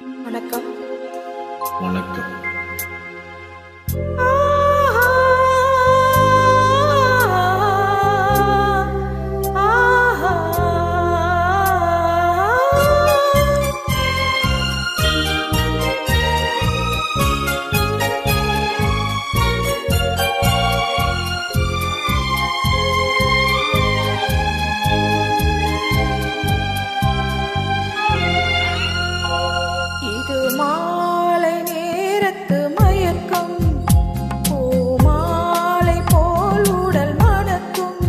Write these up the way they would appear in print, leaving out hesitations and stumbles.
வணக்கம். வணக்கம். இது மாலை நேரத்து மயக்கம், பூமாலை போல் உடல் மணக்கும்,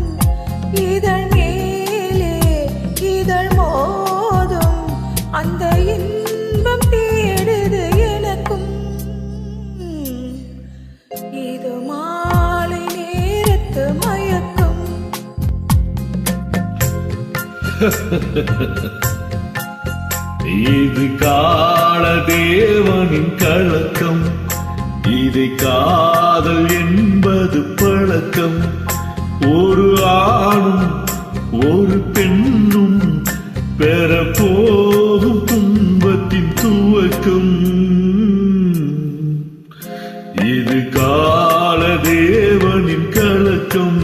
இதழ் மேலே இதழ் மோதும், அந்த இன்பம் தேடுது எனக்கும். இது மாலை நேரத்து மயக்கம். இது கால தேவனின் கலக்கம், இதை காதல் என்பது பழக்கம். ஒரு ஆணும் ஒரு பெண்ணும் பெற போகும் துன்பத்தின் துவக்கம். இது கால தேவனின் கலக்கம்.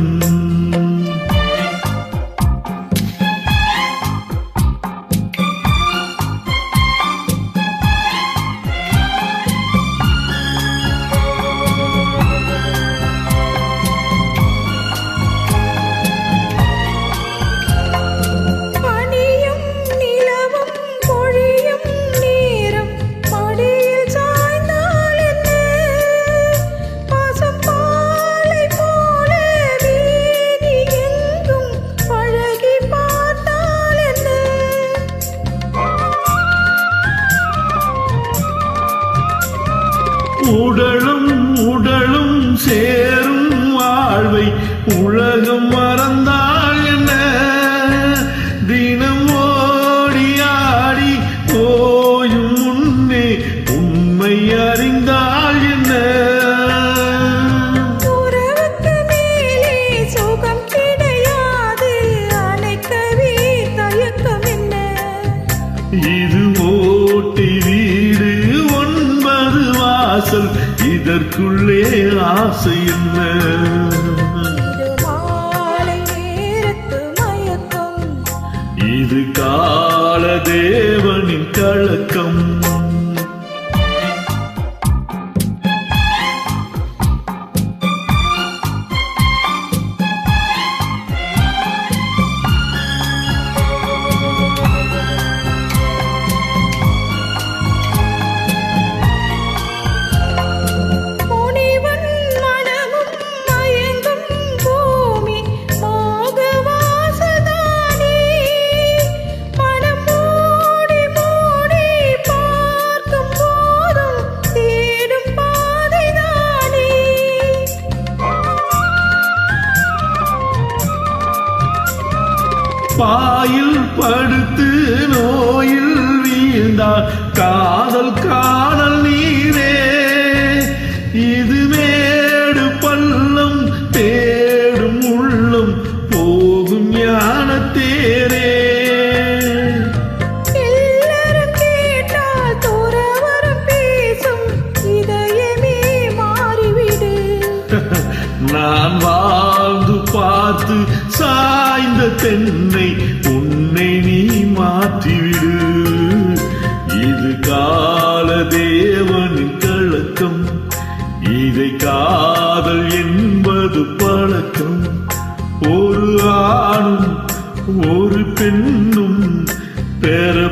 உடலும் உடலும் சேரும் வாழ்வை உலகம் மறந்தால் என்ன? தினம் ஓடி ஆடி போயும் முன்னே உண்மை அறிந்தால் என்ன? உறவுக்கு மேலே சுகம் கிடையாது, அணைக்கவே தயக்கம் என்ன? இது ஓட்டி வீடு 9 வாசல், இதற்குள்ளே ஆசை என்ன? இது மாலை நேரத்து மயக்கம். இது கால தேவனின் கலக்கம். பாயில் படுத்து நோயில் வீழ்ந்தால் காதல் காணல் நீரே. இது மேடு பள்ளம் தேடும் உள்ளம் போகும் ஞான தேரே. எல்லாரும் கேட்டால் துறவரம் பேசும், இதயமே மாறிவிடு. நான் வாழ்ந்து பார்த்து சாய்ந்த தென்னை உன்னை நீ மாற்றிவிடு. இது கால தேவனின் கலக்கம், இதை காதல் என்பது பழக்கம். ஒரு ஆணும் ஒரு பெண்ணும் பெற